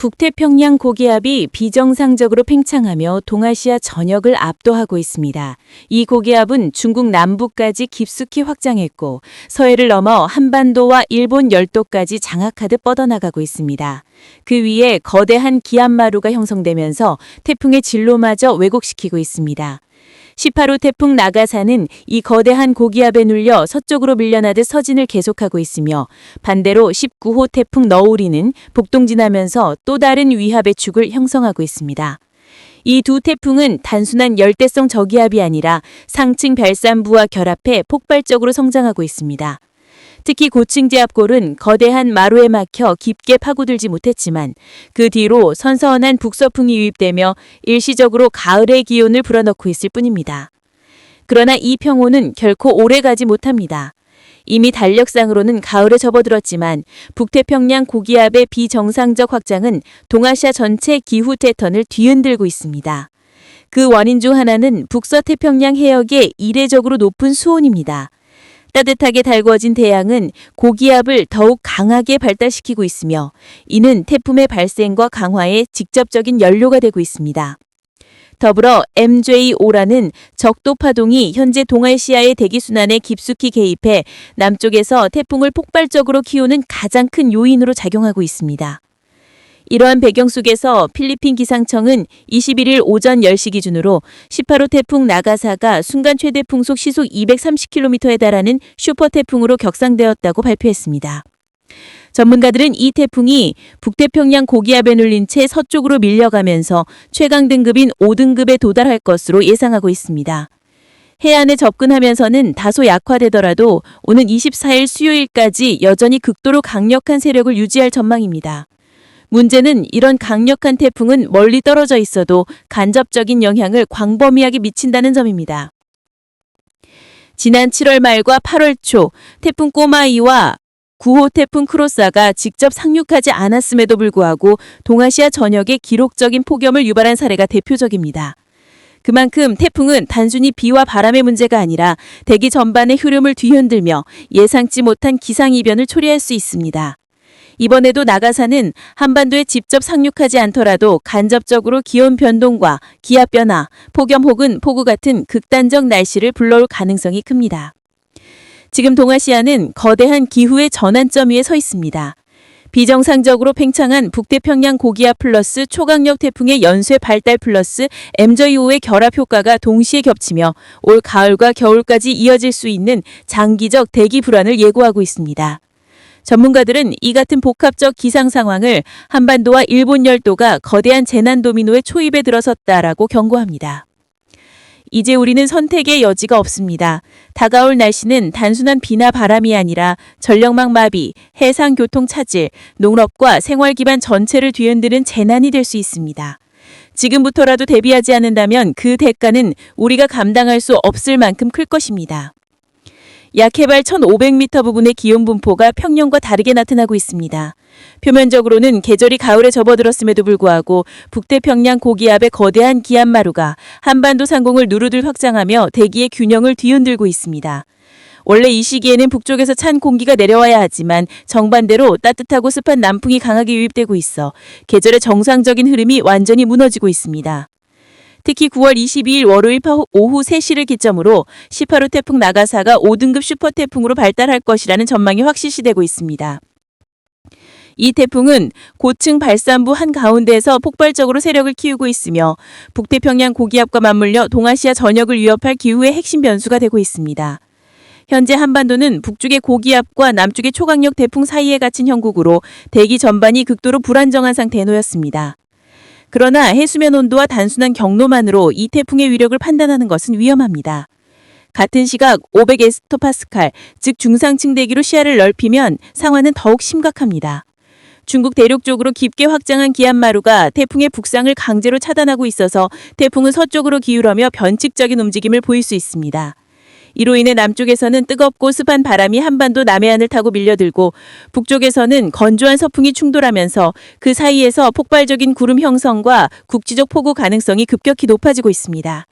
북태평양 고기압이 비정상적으로 팽창하며 동아시아 전역을 압도하고 있습니다. 이 고기압은 중국 남부까지 깊숙이 확장했고 서해를 넘어 한반도와 일본 열도까지 장악하듯 뻗어나가고 있습니다. 그 위에 거대한 기압마루가 형성되면서 태풍의 진로마저 왜곡시키고 있습니다. 18호 태풍 나가사는 이 거대한 고기압에 눌려 서쪽으로 밀려나듯 서진을 계속하고 있으며 반대로 19호 태풍 너우리는 북동진하면서 또 다른 위압의 축을 형성하고 있습니다. 이 두 태풍은 단순한 열대성 저기압이 아니라 상층 별산부와 결합해 폭발적으로 성장하고 있습니다. 특히 고층 제압골은 거대한 마루에 막혀 깊게 파고들지 못했지만 그 뒤로 선선한 북서풍이 유입되며 일시적으로 가을의 기온을 불어넣고 있을 뿐입니다. 그러나 이 평호는 결코 오래 가지 못합니다. 이미 달력상으로는 가을에 접어들었지만 북태평양 고기압의 비정상적 확장은 동아시아 전체 기후 패턴을 뒤흔들고 있습니다. 그 원인 중 하나는 북서태평양 해역의 이례적으로 높은 수온입니다. 따뜻하게 달구어진 태양은 고기압을 더욱 강하게 발달시키고 있으며 이는 태풍의 발생과 강화에 직접적인 연료가 되고 있습니다. 더불어 MJ5라는 적도 파동이 현재 동아시아의 대기순환에 깊숙이 개입해 남쪽에서 태풍을 폭발적으로 키우는 가장 큰 요인으로 작용하고 있습니다. 이러한 배경 속에서 필리핀 기상청은 21일 오전 10시 기준으로 18호 태풍 나가사가 순간 최대 풍속 시속 230km에 달하는 슈퍼태풍으로 격상되었다고 발표했습니다. 전문가들은 이 태풍이 북태평양 고기압에 눌린 채 서쪽으로 밀려가면서 최강 등급인 5등급에 도달할 것으로 예상하고 있습니다. 해안에 접근하면서는 다소 약화되더라도 오는 24일 수요일까지 여전히 극도로 강력한 세력을 유지할 전망입니다. 문제는 이런 강력한 태풍은 멀리 떨어져 있어도 간접적인 영향을 광범위하게 미친다는 점입니다. 지난 7월 말과 8월 초 태풍 꼬마이와 9호 태풍 크로사가 직접 상륙하지 않았음에도 불구하고 동아시아 전역에 기록적인 폭염을 유발한 사례가 대표적입니다. 그만큼 태풍은 단순히 비와 바람의 문제가 아니라 대기 전반의 흐름을 뒤흔들며 예상치 못한 기상이변을 초래할 수 있습니다. 이번에도 나가사는 한반도에 직접 상륙하지 않더라도 간접적으로 기온 변동과 기압 변화, 폭염 혹은 폭우 같은 극단적 날씨를 불러올 가능성이 큽니다. 지금 동아시아는 거대한 기후의 전환점 위에 서 있습니다. 비정상적으로 팽창한 북태평양 고기압 플러스 초강력 태풍의 연쇄 발달 플러스 MJ5의 결합 효과가 동시에 겹치며 올 가을과 겨울까지 이어질 수 있는 장기적 대기 불안을 예고하고 있습니다. 전문가들은 이 같은 복합적 기상 상황을 한반도와 일본 열도가 거대한 재난 도미노의 초입에 들어섰다라고 경고합니다. 이제 우리는 선택의 여지가 없습니다. 다가올 날씨는 단순한 비나 바람이 아니라 전력망 마비, 해상 교통 차질, 농업과 생활 기반 전체를 뒤흔드는 재난이 될 수 있습니다. 지금부터라도 대비하지 않는다면 그 대가는 우리가 감당할 수 없을 만큼 클 것입니다. 약 해발 1,500m 부근의 기온 분포가 평년과 다르게 나타나고 있습니다. 표면적으로는 계절이 가을에 접어들었음에도 불구하고 북태평양 고기압의 거대한 기압마루가 한반도 상공을 누르들 확장하며 대기의 균형을 뒤흔들고 있습니다. 원래 이 시기에는 북쪽에서 찬 공기가 내려와야 하지만 정반대로 따뜻하고 습한 남풍이 강하게 유입되고 있어 계절의 정상적인 흐름이 완전히 무너지고 있습니다. 특히 9월 22일 월요일 오후 3시를 기점으로 18호 태풍 나가사가 5등급 슈퍼태풍으로 발달할 것이라는 전망이 확실시되고 있습니다. 이 태풍은 고층 발산부 한가운데에서 폭발적으로 세력을 키우고 있으며 북태평양 고기압과 맞물려 동아시아 전역을 위협할 기후의 핵심 변수가 되고 있습니다. 현재 한반도는 북쪽의 고기압과 남쪽의 초강력 태풍 사이에 갇힌 형국으로 대기 전반이 극도로 불안정한 상태에 놓였습니다. 그러나 해수면 온도와 단순한 경로만으로 이 태풍의 위력을 판단하는 것은 위험합니다. 같은 시각 500헥토파스칼, 즉 중상층 대기로 시야를 넓히면 상황은 더욱 심각합니다. 중국 대륙 쪽으로 깊게 확장한 기압마루가 태풍의 북상을 강제로 차단하고 있어서 태풍은 서쪽으로 기울어며 변칙적인 움직임을 보일 수 있습니다. 이로 인해 남쪽에서는 뜨겁고 습한 바람이 한반도 남해안을 타고 밀려들고 북쪽에서는 건조한 서풍이 충돌하면서 그 사이에서 폭발적인 구름 형성과 국지적 폭우 가능성이 급격히 높아지고 있습니다.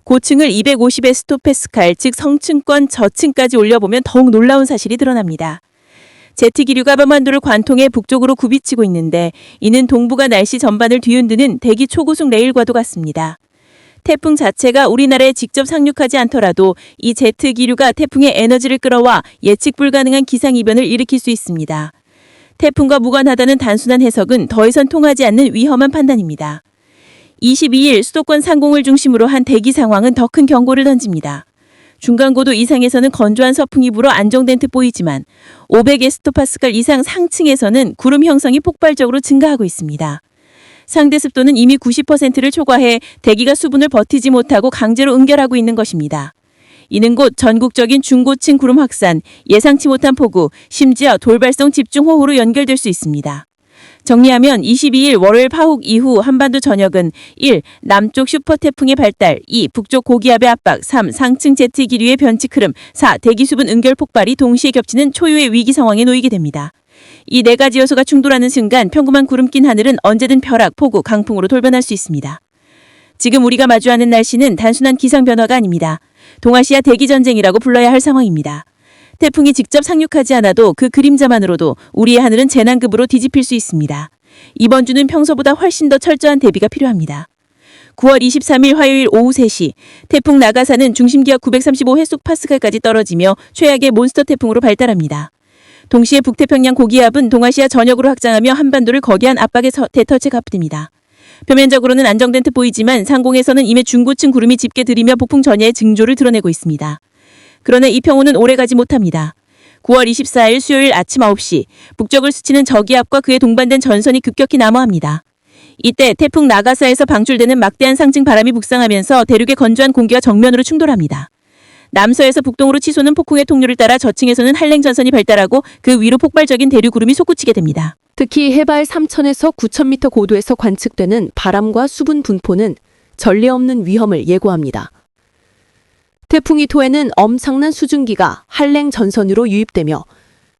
고층을 250헥토파스칼, 즉 성층권 저층까지 올려보면 더욱 놀라운 사실이 드러납니다. 제트기류가 밤반도를 관통해 북쪽으로 굽이치고 있는데 이는 동북아 날씨 전반을 뒤흔드는 대기 초고속 레일과도 같습니다. 태풍 자체가 우리나라에 직접 상륙하지 않더라도 이 제트기류가 태풍의 에너지를 끌어와 예측 불가능한 기상이변을 일으킬 수 있습니다. 태풍과 무관하다는 단순한 해석은 더 이상 통하지 않는 위험한 판단입니다. 22일 수도권 상공을 중심으로 한 대기 상황은 더 큰 경고를 던집니다. 중간고도 이상에서는 건조한 서풍이 불어 안정된 듯 보이지만 500헥토파스칼 이상 상층에서는 구름 형성이 폭발적으로 증가하고 있습니다. 상대 습도는 이미 90%를 초과해 대기가 수분을 버티지 못하고 강제로 응결하고 있는 것입니다. 이는 곧 전국적인 중고층 구름 확산, 예상치 못한 폭우, 심지어 돌발성 집중호우로 연결될 수 있습니다. 정리하면 22일 월요일 파훅 이후 한반도 전역은 1. 남쪽 슈퍼태풍의 발달, 2. 북쪽 고기압의 압박, 3. 상층 제트 기류의 변칙 흐름, 4. 대기수분 응결 폭발이 동시에 겹치는 초유의 위기 상황에 놓이게 됩니다. 이 네 가지 요소가 충돌하는 순간 평범한 구름 낀 하늘은 언제든 벼락, 폭우, 강풍으로 돌변할 수 있습니다. 지금 우리가 마주하는 날씨는 단순한 기상 변화가 아닙니다. 동아시아 대기전쟁이라고 불러야 할 상황입니다. 태풍이 직접 상륙하지 않아도 그 그림자만으로도 우리의 하늘은 재난급으로 뒤집힐 수 있습니다. 이번 주는 평소보다 훨씬 더 철저한 대비가 필요합니다. 9월 23일 화요일 오후 3시, 태풍 나가사는 중심기압 935헥토파스칼까지 떨어지며 최악의 몬스터 태풍으로 발달합니다. 동시에 북태평양 고기압은 동아시아 전역으로 확장하며 한반도를 거대한 압박의 대터치에 갚습니다. 표면적으로는 안정된 듯 보이지만 상공에서는 이미 중고층 구름이 짙게 들이며 폭풍 전야의 징조를 드러내고 있습니다. 그러나 이 평우는 오래가지 못합니다. 9월 24일 수요일 아침 9시, 북쪽을 스치는 저기압과 그에 동반된 전선이 급격히 남하합니다. 이때 태풍 나가사에서 방출되는 막대한 상층 바람이 북상하면서 대륙의 건조한 공기와 정면으로 충돌합니다. 남서에서 북동으로 치솟는 폭풍의 통로를 따라 저층에서는 한랭 전선이 발달하고 그 위로 폭발적인 대류 구름이 솟구치게 됩니다. 특히 해발 3,000에서 9,000m 고도에서 관측되는 바람과 수분 분포는 전례 없는 위험을 예고합니다. 태풍 2호에는 엄청난 수증기가 한랭 전선으로 유입되며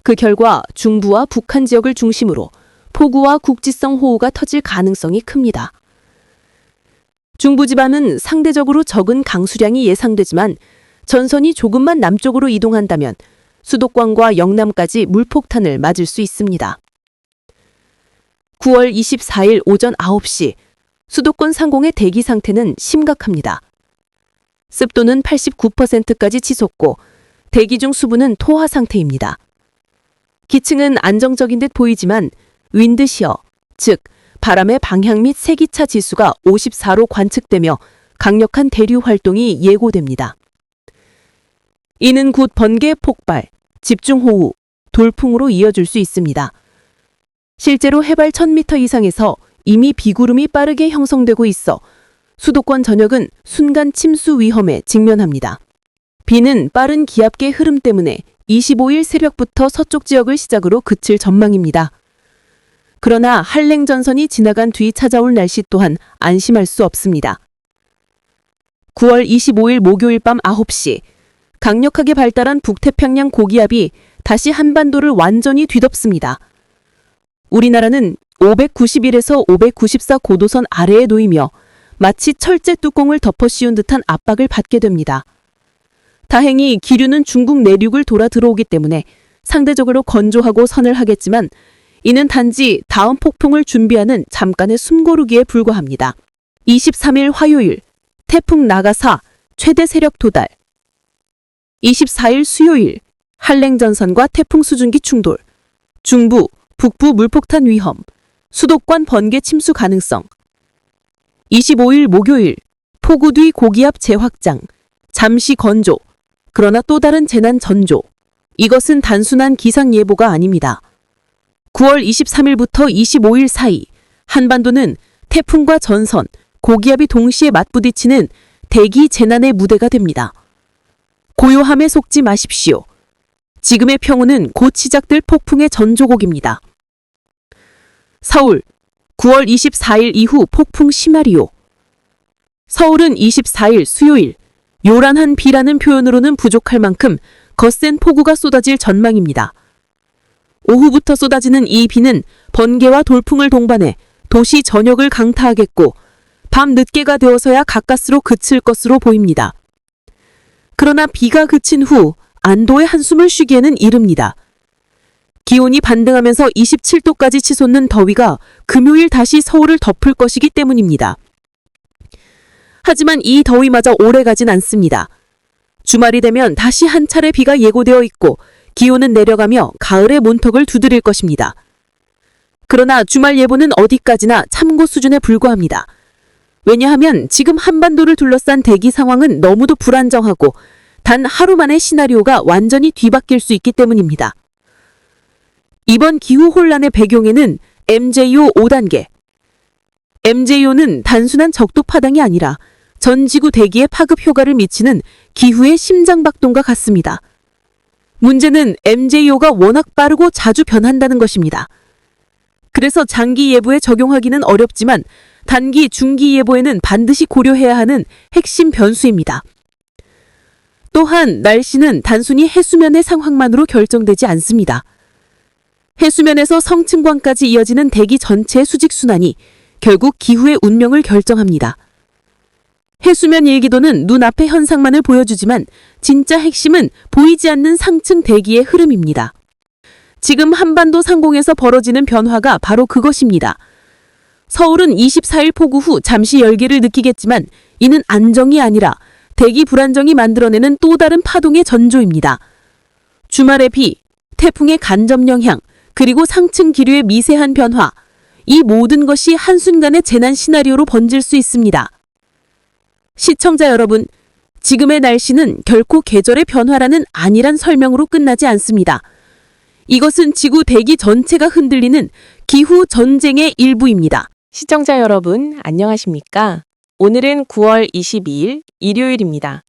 그 결과 중부와 북한 지역을 중심으로 폭우와 국지성 호우가 터질 가능성이 큽니다. 중부지방은 상대적으로 적은 강수량이 예상되지만 전선이 조금만 남쪽으로 이동한다면 수도권과 영남까지 물폭탄을 맞을 수 있습니다. 9월 24일 오전 9시, 수도권 상공의 대기 상태는 심각합니다. 습도는 89%까지 치솟고 대기 중 수분은 토화 상태입니다. 기층은 안정적인 듯 보이지만 윈드시어, 즉 바람의 방향 및 세기차 지수가 54로 관측되며 강력한 대류 활동이 예고됩니다. 이는 곧 번개 폭발, 집중호우, 돌풍으로 이어질 수 있습니다. 실제로 해발 1000m 이상에서 이미 비구름이 빠르게 형성되고 있어 수도권 전역은 순간 침수 위험에 직면합니다. 비는 빠른 기압계 흐름 때문에 25일 새벽부터 서쪽 지역을 시작으로 그칠 전망입니다. 그러나 한랭 전선이 지나간 뒤 찾아올 날씨 또한 안심할 수 없습니다. 9월 25일 목요일 밤 9시, 강력하게 발달한 북태평양 고기압이 다시 한반도를 완전히 뒤덮습니다. 우리나라는 591에서 594 고도선 아래에 놓이며 마치 철제 뚜껑을 덮어 씌운 듯한 압박을 받게 됩니다. 다행히 기류는 중국 내륙을 돌아 들어오기 때문에 상대적으로 건조하고 서늘하겠지만 이는 단지 다음 폭풍을 준비하는 잠깐의 숨고르기에 불과합니다. 23일 화요일, 태풍 나가사 최대 세력 도달. 24일 수요일, 한랭 전선과 태풍 수증기 충돌. 중부, 북부 물폭탄 위험. 수도권 번개 침수 가능성. 25일 목요일, 폭우 뒤 고기압 재확장. 잠시 건조. 그러나 또 다른 재난 전조. 이것은 단순한 기상 예보가 아닙니다. 9월 23일부터 25일 사이 한반도는 태풍과 전선, 고기압이 동시에 맞부딪히는 대기 재난의 무대가 됩니다. 고요함에 속지 마십시오. 지금의 평온은 곧 시작될 폭풍의 전조곡입니다. 서울, 9월 24일 이후 폭풍 시나리오. 서울은 24일 수요일, 요란한 비라는 표현으로는 부족할 만큼 거센 폭우가 쏟아질 전망입니다. 오후부터 쏟아지는 이 비는 번개와 돌풍을 동반해 도시 전역을 강타하겠고 밤 늦게가 되어서야 가까스로 그칠 것으로 보입니다. 그러나 비가 그친 후 안도의 한숨을 쉬기에는 이릅니다. 기온이 반등하면서 27도까지 치솟는 더위가 금요일 다시 서울을 덮을 것이기 때문입니다. 하지만 이 더위마저 오래가진 않습니다. 주말이 되면 다시 한 차례 비가 예고되어 있고 기온은 내려가며 가을의 문턱을 두드릴 것입니다. 그러나 주말 예보는 어디까지나 참고 수준에 불과합니다. 왜냐하면 지금 한반도를 둘러싼 대기 상황은 너무도 불안정하고 단 하루 만에 시나리오가 완전히 뒤바뀔 수 있기 때문입니다. 이번 기후 혼란의 배경에는 MJO 5단계. MJO는 단순한 적도 파당이 아니라 전 지구 대기에 파급 효과를 미치는 기후의 심장박동과 같습니다. 문제는 MJO가 워낙 빠르고 자주 변한다는 것입니다. 그래서 장기 예보에 적용하기는 어렵지만 단기, 중기 예보에는 반드시 고려해야 하는 핵심 변수입니다. 또한 날씨는 단순히 해수면의 상황만으로 결정되지 않습니다. 해수면에서 성층권까지 이어지는 대기 전체의 수직순환이 결국 기후의 운명을 결정합니다. 해수면 일기도는 눈앞의 현상만을 보여주지만 진짜 핵심은 보이지 않는 상층 대기의 흐름입니다. 지금 한반도 상공에서 벌어지는 변화가 바로 그것입니다. 서울은 24일 폭우 후 잠시 열기를 느끼겠지만 이는 안정이 아니라 대기 불안정이 만들어내는 또 다른 파동의 전조입니다. 주말의 비, 태풍의 간접 영향, 그리고 상층 기류의 미세한 변화, 이 모든 것이 한순간의 재난 시나리오로 번질 수 있습니다. 시청자 여러분, 지금의 날씨는 결코 계절의 변화라는 안일한 설명으로 끝나지 않습니다. 이것은 지구 대기 전체가 흔들리는 기후 전쟁의 일부입니다. 시청자 여러분, 안녕하십니까? 오늘은 9월 22일 일요일입니다.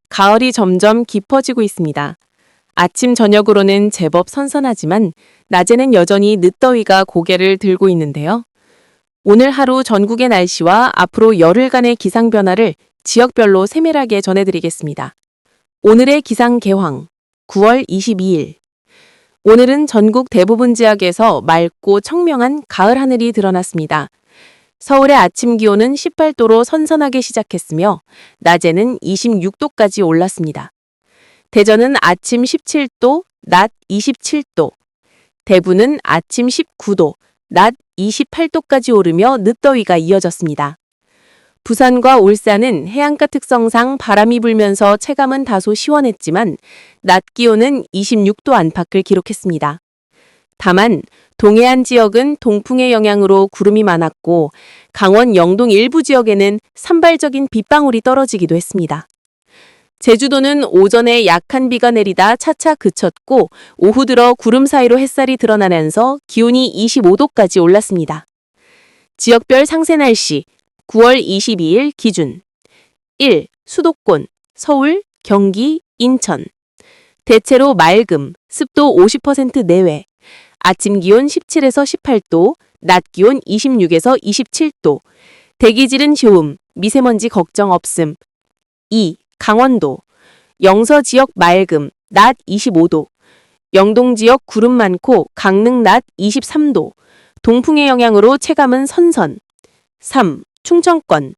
가을이 점점 깊어지고 있습니다. 아침 저녁으로는 제법 선선하지만 낮에는 여전히 늦더위가 고개를 들고 있는데요. 오늘 하루 전국의 날씨와 앞으로 열흘간의 기상 변화를 지역별로 세밀하게 전해드리겠습니다. 오늘의 기상 개황 9월 22일. 오늘은 전국 대부분 지역에서 맑고 청명한 가을 하늘이 드러났습니다. 서울의 아침 기온은 18도로 선선하게 시작했으며 낮에는 26도까지 올랐습니다. 대전은 아침 17도, 낮 27도, 대구는 아침 19도, 낮 28도까지 오르며 늦더위가 이어졌습니다. 부산과 울산은 해안가 특성상 바람이 불면서 체감은 다소 시원했지만 낮 기온은 26도 안팎을 기록했습니다. 다만 동해안 지역은 동풍의 영향으로 구름이 많았고 강원 영동 일부 지역에는 산발적인 빗방울이 떨어지기도 했습니다. 제주도는 오전에 약한 비가 내리다 차차 그쳤고 오후 들어 구름 사이로 햇살이 드러나면서 기온이 25도까지 올랐습니다. 지역별 상세 날씨 9월 22일 기준 1. 수도권 서울, 경기, 인천 대체로 맑음, 습도 50% 내외 아침 기온 17에서 18도, 낮 기온 26에서 27도 대기질은 좋음, 미세먼지 걱정 없음 2. 강원도 영서 지역 맑음, 낮 25도 영동 지역 구름 많고 강릉 낮 23도 동풍의 영향으로 체감은 선선 3. 충청권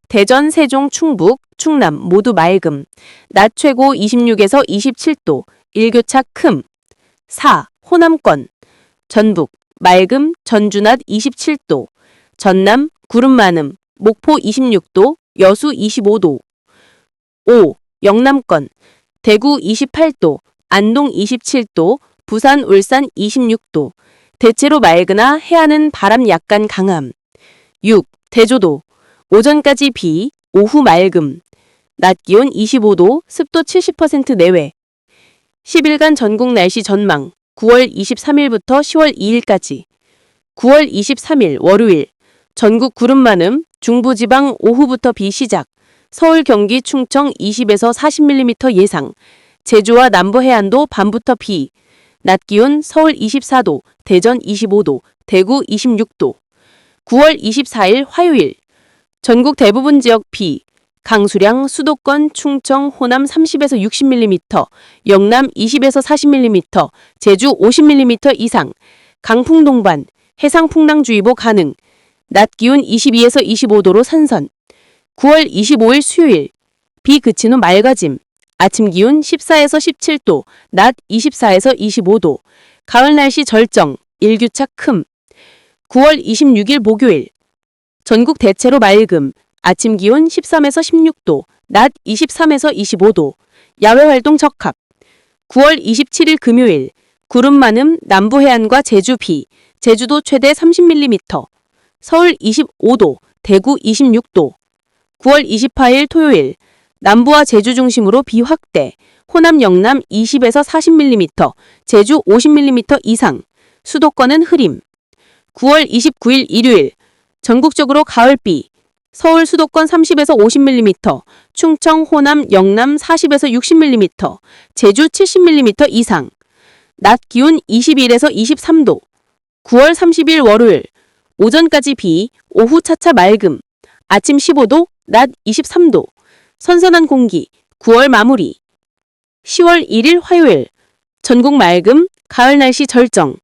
대전, 세종, 충북, 충남 모두 맑음 낮 최고 26에서 27도 일교차 큼 4. 호남권 전북 맑음, 전주 낮 27도 전남 구름 많음 목포 26도 여수 25도 5. 영남권 대구 28도, 안동 27도, 부산, 울산 26도 대체로 맑으나 해안은 바람 약간 강함 6. 대조도 오전까지 비, 오후 맑음 낮 기온 25도, 습도 70% 내외 10일간 전국 날씨 전망 9월 23일부터 10월 2일까지 9월 23일 월요일 전국 구름 많음, 중부지방 오후부터 비 시작 서울, 경기, 충청 20에서 40mm 예상 제주와 남부 해안도 밤부터 비 낮 기온 서울 24도, 대전 25도, 대구 26도 9월 24일 화요일 전국 대부분 지역 비 강수량 수도권, 충청, 호남 30에서 60mm, 영남 20에서 40mm, 제주 50mm 이상 강풍 동반, 해상풍랑주의보 가능 낮 기온 22에서 25도로 산선 9월 25일 수요일 비 그친 후 맑아짐 아침 기온 14에서 17도, 낮 24에서 25도 가을 날씨 절정, 일교차 큼. 9월 26일 목요일. 전국 대체로 맑음, 아침 기온 13에서 16도, 낮 23에서 25도, 야외 활동 적합. 9월 27일 금요일. 구름 많음, 남부 해안과 제주 비, 제주도 최대 30mm, 서울 25도, 대구 26도. 9월 28일 토요일. 남부와 제주 중심으로 비 확대, 호남 영남 20에서 40mm, 제주 50mm 이상, 수도권은 흐림. 9월 29일 일요일. 전국적으로 가을비, 서울 수도권 30에서 50mm, 충청, 호남, 영남 40에서 60mm, 제주 70mm 이상, 낮 기온 21에서 23도. 9월 30일 월요일. 오전까지 비, 오후 차차 맑음, 아침 15도, 낮 23도, 선선한 공기, 9월 마무리. 10월 1일 화요일. 전국 맑음, 가을 날씨 절정,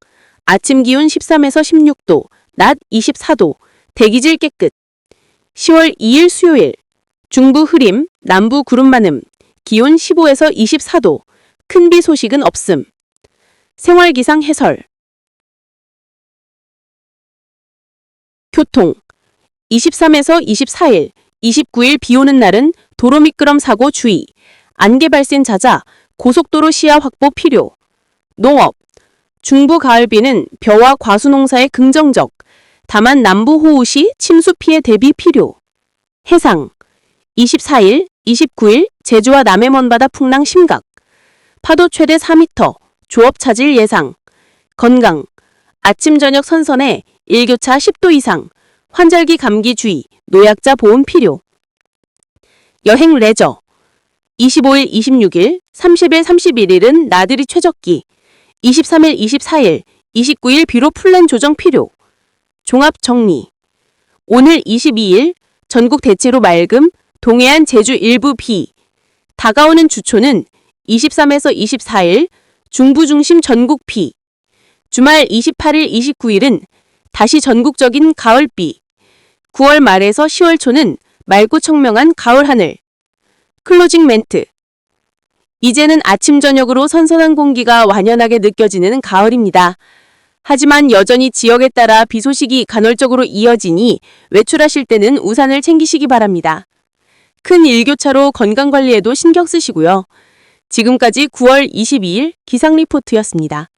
아침 기온 13에서 16도, 낮 24도, 대기질 깨끗. 10월 2일 수요일. 중부 흐림, 남부 구름 많음, 기온 15에서 24도, 큰 비 소식은 없음. 생활기상 해설. 교통. 23에서 24일, 29일 비 오는 날은 도로 미끄럼 사고 주의, 안개 발생 잦아 고속도로 시야 확보 필요. 농업. 중부 가을비는 벼와 과수 농사에 긍정적, 다만 남부 호우 시 침수 피해 대비 필요. 해상. 24일, 29일 제주와 남해 먼바다 풍랑 심각, 파도 최대 4m, 조업 차질 예상. 건강. 아침 저녁 선선에 일교차 10도 이상, 환절기 감기 주의, 노약자 보험 필요. 여행 레저. 25일, 26일, 30일, 31일은 나들이 최적기. 23일, 24일, 29일 비로 플랜 조정 필요. 종합 정리. 오늘 22일, 전국 대체로 맑음, 동해안 제주 일부 비. 다가오는 주초는 23에서 24일, 중부 중심 전국 비. 주말 28일, 29일은 다시 전국적인 가을비. 9월 말에서 10월 초는 맑고 청명한 가을 하늘. 클로징 멘트. 이제는 아침 저녁으로 선선한 공기가 완연하게 느껴지는 가을입니다. 하지만 여전히 지역에 따라 비 소식이 간헐적으로 이어지니 외출하실 때는 우산을 챙기시기 바랍니다. 큰 일교차로 건강관리에도 신경 쓰시고요. 지금까지 9월 22일 기상 리포트였습니다.